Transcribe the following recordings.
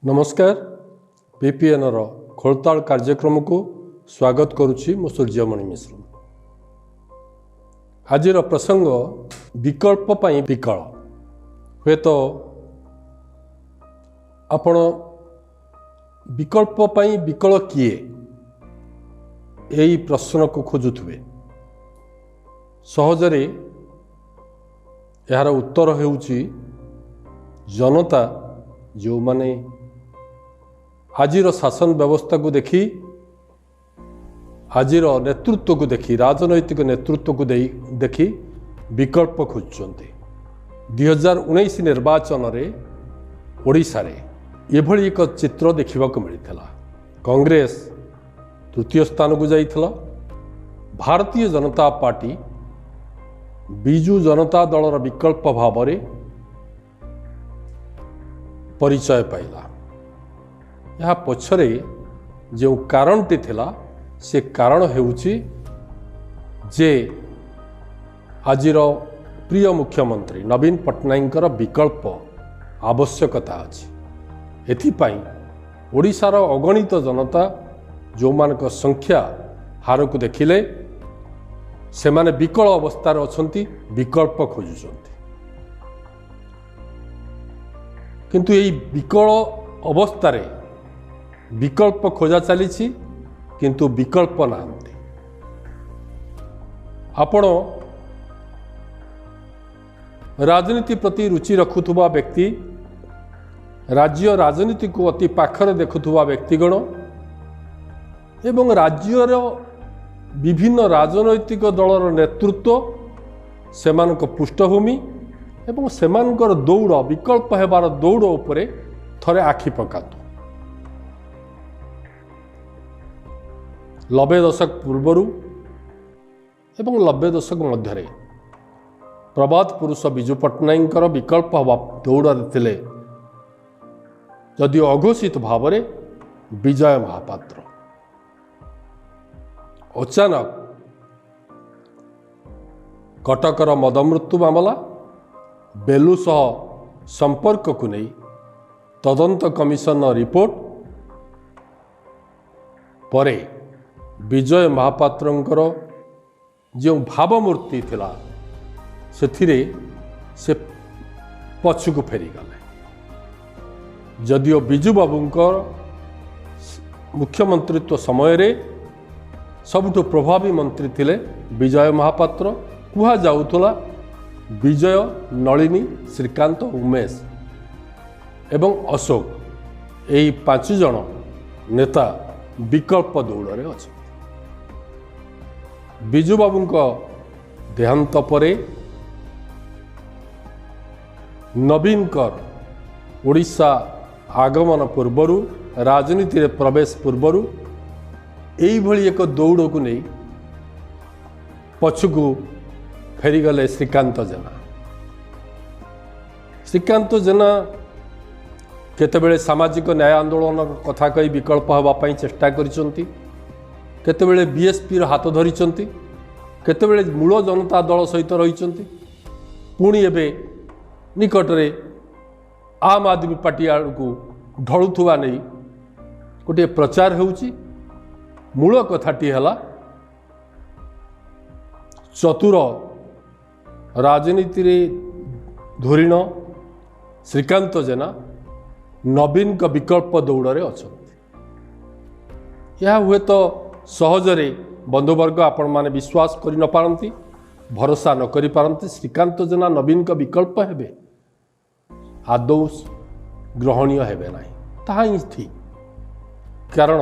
नमस्कार बीपीएन रो खोलताल कार्यक्रम को स्वागत करुछि मु सूर्यमणि मिश्र। आज प्रसंग विकल्प पाई विकल हुए तो आपण विकल्प पाई विकल किए यही प्रश्न को खोजुथुवे। सहजरे यार उत्तर हेउछि जनता जो माने आजिर शासन व्यवस्था को देखी आजिर नेतृत्व को देखी राजनैतिक नेतृत्व को देखी विकल्प खोजुचंती। 2019 निर्वाचन रे ओडिशा रे एभली एक चित्र देखा मिलता। कांग्रेस तृतीय स्थान को जाइथिला। भारतीय जनता पार्टी बिजू जनता दलर विकल्प भाव में परिचय पाइला। यह पछरे जो कारणटी थिला से कारण हेउछि जे आजिर प्रिय मुख्यमंत्री नवीन पट्टनायकर विकल्प आवश्यकता अछि। एथिपाई ओडिशार अगणित जनता जो मानक संख्या हार को देखिले से माने विकल अवस्था अछंती, विकल्प खोजुचंती। किंतु यही विकल अवस्था रे विकल्प खोजा चली किंतु विकल्प नांती। आपण राजनीति प्रति रुचि रखुथुवा व्यक्ति, राज्य राजनीति को अति पाखरे देखुथुवा व्यक्तिगण एवं राज्यर विभिन्न राजनैतिक दलर नेतृत्व सेमानक पृष्ठभूमि एवं सेमानकर दौड़ विकल्प हेबार दौड़ उपरे थरे आखि पकातु। 90 दशक पूर्वरु एवं 90 दशक मध्य प्रबाद पुरुष विजु पट्टनायकर विकल्प हवा दौड़ थिले जदि अघोषित भाव में विजय महापात्र। अचानक कटकर मदमृत्यु मामला बेलू सह संपर्क को नहीं तदंत कमिशन रिपोर्ट परे विजय महापात्रंकर जो भावमूर्ति थिला से पछकु फेरी गले। जदिओ बिजू बाबूंकर मुख्यमंत्रित्व समय रे सबुठु प्रभावी मंत्री थिले विजय महापात्र। कुहा जाउथला विजय, नलिनी, श्रीकांत, उमेश एवं अशोक यही 5 जन नेता विकल्प दौड़ में अच्छा। बिजू बाबू देहांत परे नवीनकर ओडिशा आगमन पूर्वर राजनीति प्रवेश पूर्वर यही भली एक दौड़ को नहीं पछकु फेरीगले श्रीकांत जेना। श्रीकांत जेना केतेबेले सामाजिक न्याय आंदोलन कथा कही विकल्प होगापाई चेष्टा करिसंती, केतेबेले बीएसपी हाथ धरिसंती, केतेबेले मूल जनता दल सहित रहिसंती। पुणी एबे निकटरे आम आदमी पार्टी आड़कू ढलुथुवा नहीं गोटे प्रचार होउची। मूल कथाटी है चतुर राजनीति रे धुरीण श्रीकांत जेना नवीन का विकल्प दौड़े अच्छा। यह हुए तो सहजरे बंधुवर्ग आपण माने विश्वास करि न पारंती, भरोसा न करि पारंती श्रीकांत जेना नवीन का विकल्प हेबे आदौ ग्रहणीय हेबे नाही। ताहा ही ठीक, कारण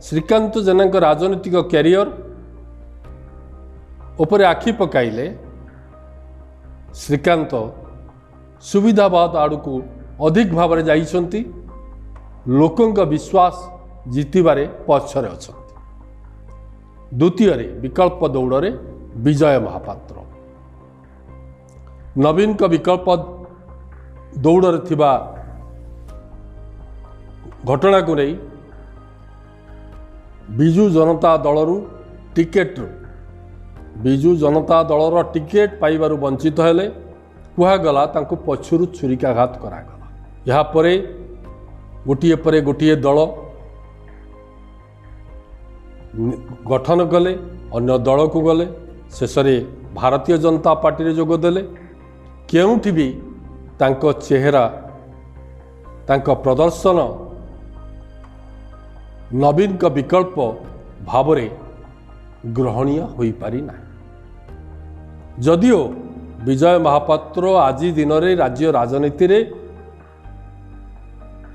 श्रीकांत जेना का राजनीतिक कैरियर उपरे आखि पकाइले श्रीकांत सुविधावाद आड़कू अधिक भाव में जाइछंती, लोकंक विश्वास जीतिबारे पछरे अछंती। द्वितीय विकल्प दौड़ में विजय महापात्र। नवीन का विकल्प दौड़ थिबा घटना को नहीं बिजू जनता दलरू टिकेट बिजू जनता दलर टिकेट पाइबारु वंचित हेले कुहागला तांको पछुरु छुरिकाघात करागला। यापरे गोटिए परे गोटिए दल गठन कले अन्य दल को गले शेष भारतीय जनता पार्टी रे जोगदेले केउठी भी तांको चेहरा तांको प्रदर्शन नवीन का विकल्प भाव ग्रहणीय हो पारि ना। जदियो विजय महापात्र आज दिन में राज्य राजनीति रे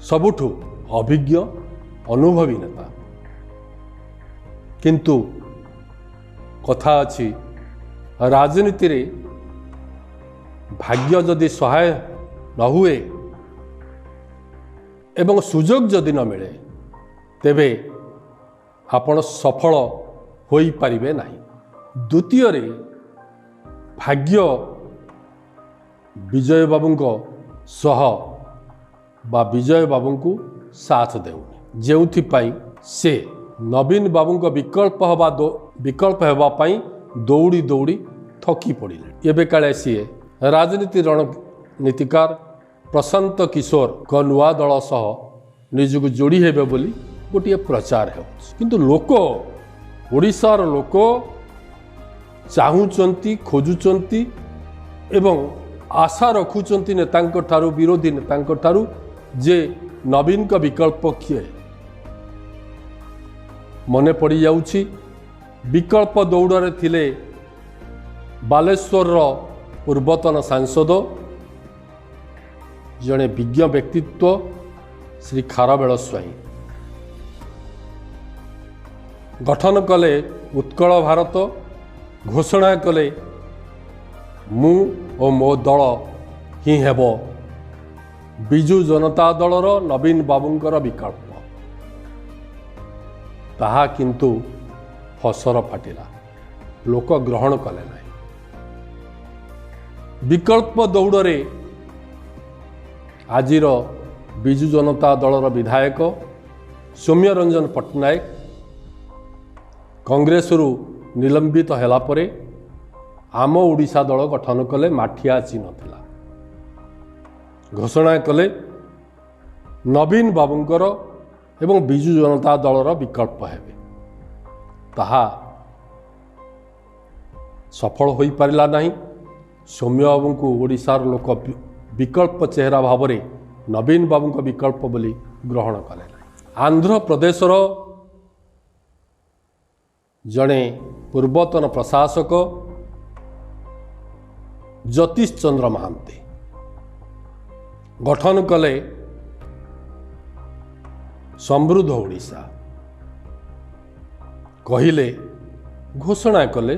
सबुठु अभिज्ञ अनुभवी नेता, किंतु कथा अच्छी राजनीति रे भाग्य जदि सहाय न हुए एवं सुजोग जदि न मिले तेबे आपण सफल होई पारिबे नहीं। द्वितीय रे भाग्य विजय बाबू को सह बा विजय बाबू को साथ देउनी, जेउथि से नवीन बाबू को विकल्प हेबा पाई दौड़ी दौड़ी थकी पड़े। एबे काले सी राजनीति रणनीतिकार प्रशांत किशोर को नुआ दल सह निजक जोड़ी हेबे बोली गोटे प्रचार है, किंतु लोक ओडिशार लोक चाहूचंती खोजुचंती एवं आशा रखुचंती नेतांक ठारू विरोधी नेतांक ठारू जे नवीन का विकल्प किए मने पड़ी जाउछि। विकल्प दौड़े थिले बालेश्वर पूर्वतन सांसद जड़े विज्ञ व्यक्तित्व श्री खारवेल स्वाई गठन कले उत्कल भारत, घोषणा कले मु और मो दल ही हेब बिजु जनता दलर नवीन बाबूंकर विकल्प। ताहा किंतु फसर फाटिला, लोक ग्रहण कले ना। विकल्प दौड़े आजिर बिजु जनता दलर विधायक सौम्य रंजन पट्टनायक कांग्रेस रु निलंबित हैला परे आम ओडिशा दल गठन कले माठिया चिन्ह थिला, घोषणा कले नवीन बाबूंकर एवं बिजु जनता दलर विकल्प हेबे। ताहा सफल होई पारिला नहीं। सौम्य बाबू को ओडिशार लोक विकल्प चेहरा भाव में नवीन बाबू को विकल्प बोली ग्रहण कले नहीं। आंध्र प्रदेशर जड़े पूर्वतन प्रशासक ज्योतिष चंद्र महांती गठन कले समृद्ध ओडिशा, कहिले घोषणा कले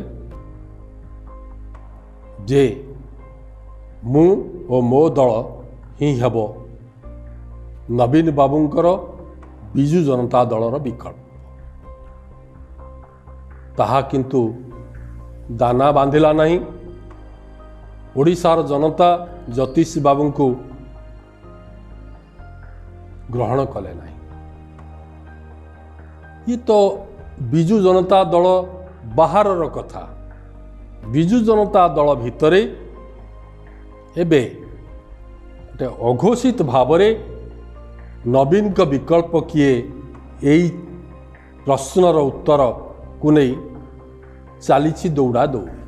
जे मु और मो दल ही हेब नवीन बाबूंकर बिजु जनता दलर विकल्प। ताहा किंतु दाना बांधिला नहीं। ओडिशार जनता ज्योतिष बाबू को ग्रहण कले नहीं। ये तो बिजु जनता दल बाहर कथा। बिजु जनता दल भितरे एबे गोटे अघोषित भावरे नवीन का विकल्प किए यही प्रश्नर उत्तर को नहीं चली दौड़ा दौड़ी।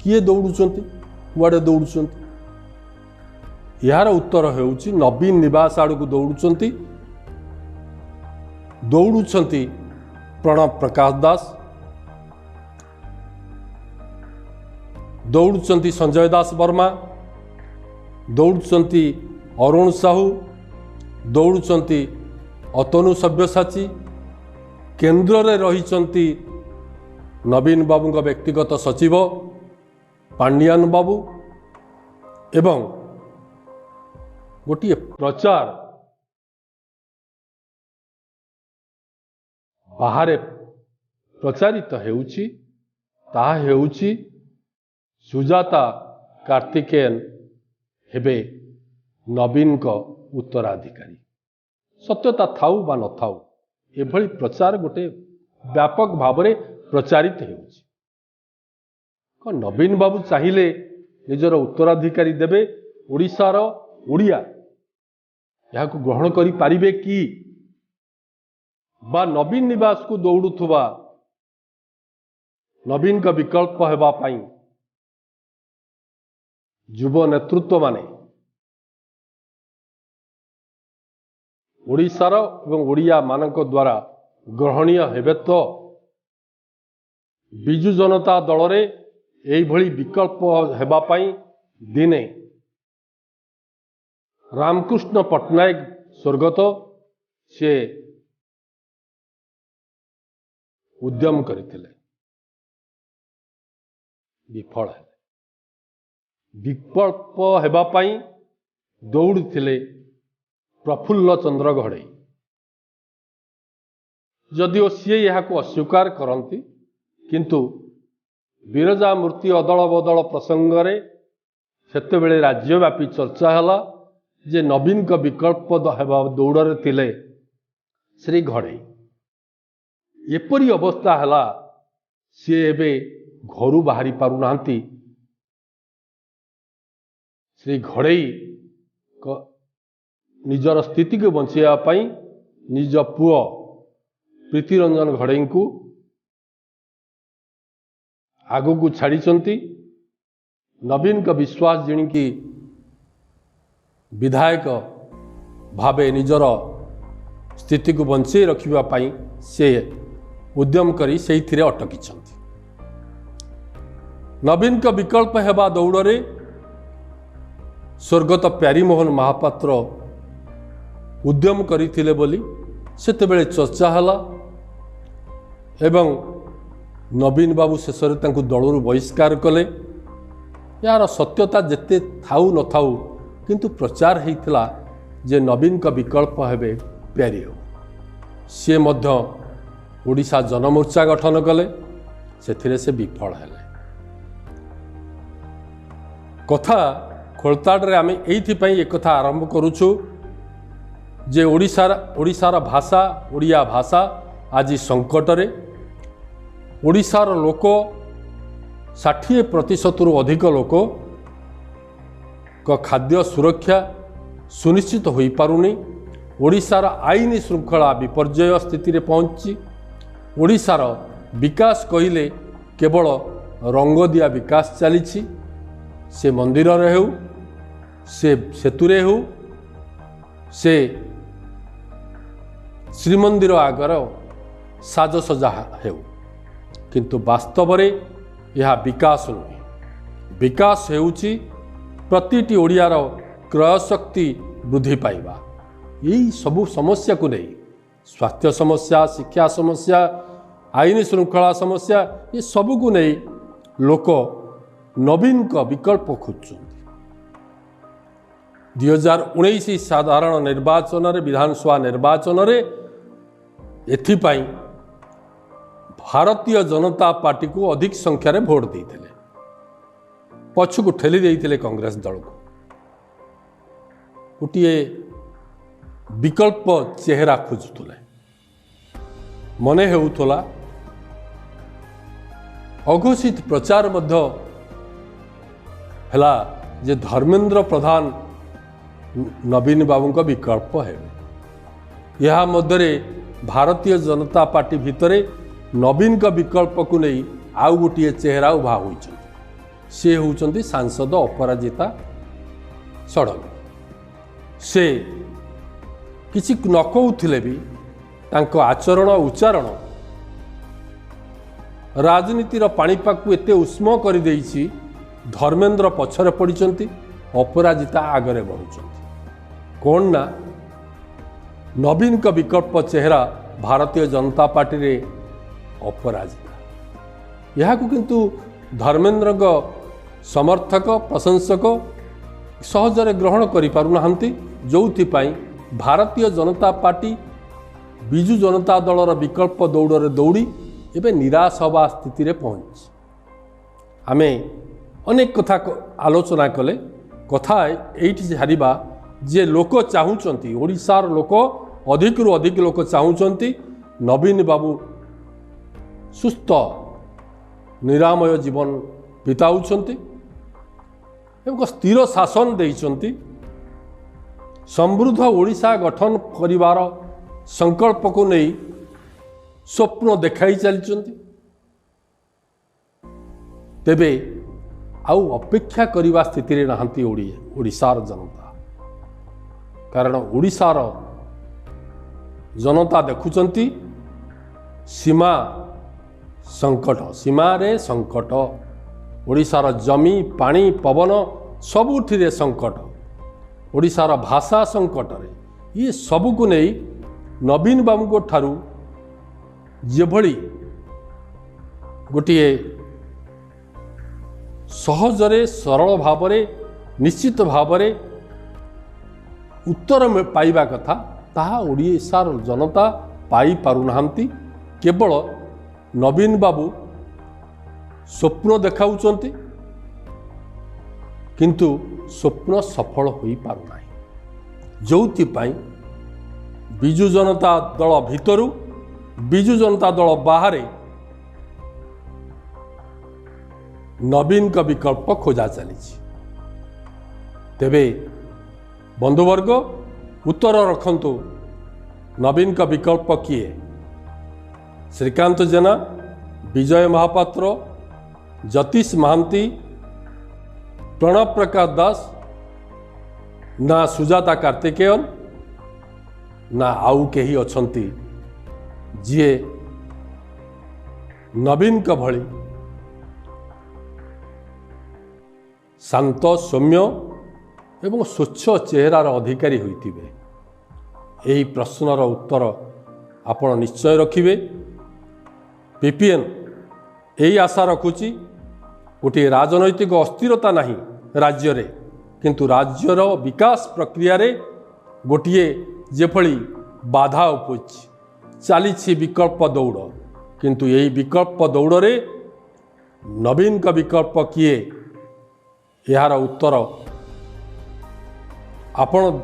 किए दौड़ुचंती, कुआडे दौड़ुचंती? यार उत्तर हेउची नवीन निवास आड़ को दौड़ुचंती। दौड़ुचंती प्रणव प्रकाश दास, दौड़ुचंती संजय दास वर्मा, दौड़ुचंती अरुण साहू, दौड़ुचंती अतनु सब्यसाची, केन्द्र रे रहिचंती नवीन बाबू का व्यक्तिगत सचिव पांडियान बाबू एवं गोटे प्रचार बाहर प्रचारित हेउची, ताहा हेउची सुजाता कार्तिकेयन हेबे नवीन को उत्तराधिकारी। सत्यता थाऊ बा न थाऊ एभली प्रचार गोटे व्यापक भाव में प्रचारित हेउची। नवीन बाबू चाहिए निजर उत्तराधिकारी देवे ओडिशार ओडिया यहाँ ग्रहण करि पारिबे कि बा नवीन निवास को दौड़ुथुबा नवीन का विकल्प हेबा पाई युव नेतृत्व माने ओडिशार एवं ओडिया मानक द्वारा ग्रहणीय हेबे तो बिजु जनता दल रे एई भली विकल्प हेबा पाई दिने रामकृष्ण पट्टनायक स्वर्गत से उद्यम करथिले विफल है विकल्प हेबा पाई दौड़िथिले प्रफुल्ल चंद्र घड़ई जदिओ सी यहाँ अस्वीकार करती किंतु विरजा मूर्ति अदल बदल प्रसंग रे सेतेबेले राज्यव्यापी चर्चा है जे नवीन का विकल्प दौड़ थिले श्री घड़ई एपरी अवस्था है सी एबे घरू बाहरी पारु नांती श्री घड़ई निजर स्थिति को बचाई निज पुओ प्रीतिरंजन घड़ई को आगु को छाड़ी नवीन का विश्वास जिणिकी विधायक भावे निजर स्थिति को बंचे रखापी से उद्यम करी से अटकी नवीन का विकल्प हेबा दौड़ स्वर्गत प्यारीमोहन महापात्र उद्यम करथिले बोली सेतेबेले चर्चा हला एवं नवीन बाबू शेष में दलू बहिष्कार कले यार सत्यता जेते थाऊ न थाऊ किंतु प्रचार होता जे नवीन का विकल्प हेबे प्यारी हो सी मध्य ओडिशा जनमोर्चा गठन कले से विफल हेले कथा खोलताड़ आम ये कथा आरंभ करुछु जे ओडिशार भाषा ओडिया भाषा आज संकट रे ओडिशार लोक 60% रु अधिक लोक खाद्य सुरक्षा सुनिश्चित हो पारुनी ओडिशार आईन श्रृंखला विपर्यय स्थिति रे पहुंची ओडिशार विकास कहिले केवल रंग दिया विकास चली से मंदिर रे हो से सेतुरे हो से श्रीमंदिर आगर साजसजा हो किंतु वास्तव रे यह विकास नुहे विकास हेउची प्रतिटी ओडियार क्रय शक्ति वृद्धि पाइबा यही सबू समस्या को नहीं स्वास्थ्य समस्या शिक्षा समस्या आईन श्रृंखला समस्या ये सबू को नहीं लोक नवीन का विकल्प खोजुंट 2019 साधारण निर्वाचन रे विधानसभा निर्वाचन रे एथिपाई भारतीय जनता पार्टी को अधिक संख्यार भोट देते पछु को ठेली देते कांग्रेस दल को गोटे विकल्प चेहरा खोजुले मने हेउथला अघोषित प्रचार मध्य हला जे धर्मेंद्र प्रधान नवीन बाबू का विकल्प है यह मध्य भारतीय जनता पार्टी भितरे नवीन का विकल्प को नहीं आउ गोटे चेहरा उभा होती सी होती सांसद अपराजिता षडंगी से किसी न कहूले भी तांको आचरण उच्चारण राजनीतिर पाणीपाग को एते उष्म कर देइछि धर्मेंद्र पछरे पड़िचंती अपराजिता आगरे बढ़ुचंती कौन ना नवीन का विकल्प चेहरा भारतीय जनता पार्टी रे अपराजिता यह किंतु धर्मेंद्र समर्थक प्रशंसक सहजरे ग्रहण करि पारु नाहंती जोथिपाई भारतीय जनता पार्टी बिजु जनता दलर विकल्प दौड़ दौड़ी एवं निराश हवा स्थिति रे पहुंची आमे अनेक कथा आलोचना कले कथा एठी हारिबा जे लोक चाहूचंती ओडिशार लोक अधिक रु अधिक लोक चाहूचंती नवीन बाबू सुस्थ निरामय जीवन बिताउछंती एवं स्थिर शासन देइछंती समृद्ध ओडिशा गठन करिवार संकल्प को नहीं स्वप्न देखाई चलती तेबे आउ अपेक्षा करने स्थिति नहांती ओडिशार जनता कारण ओडिशार जनता देखुचंती सीमा संकट सीमा रे संकट ओडिशार जमी पानी पवन सबुठिरे संकट ओडिशार भाषा संकट रे ये सबू को नहीं नवीन बाबू ठारू जेभली गोटे सहजरे सरल भावरे निश्चित भावरे उत्तर पाइबा कथा ताहा ओडिशार जनता पाई पारुनाहांती केवल नवीन बाबू स्वप्न देखाउचंती किंतु स्वप्न सफल होई पारुनाही जोथिपाई बिजु जनता दल भितरु बिजु जनता दल बाहरे नवीन का विकल्प खोजा चली तेबे बंधुवर्ग उत्तर रखंतु नवीन का विकल्प किए श्रीकांत जेना विजय महापात्र जतीश महांती प्रणव प्रकाश दास ना सुजाता कार्तिकेयन ना आउ केही अछंती जिए नवीन का भली शांत सौम्य एवं स्वच्छ चेहरार अधिकारी होइतिबे एही प्रश्नर उत्तर आपण निश्चय रखिबे पीपीएन यही आशा रखुची गोटे राजनैतिक अस्थिरता नहीं राज्य रे किंतु राज्यर विकास प्रक्रिया रे गोटे जेभली बाधा उपज चली विकल्प दौड़ किंतु यही विकल्प दौड़ रे नवीन का विकल्प किए यार उत्तर आपण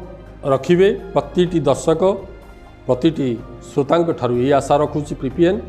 रखिबे प्रतिटी दर्शक प्रतिटी श्रोतांक ठारू यही आशा रखुची पीपीएन।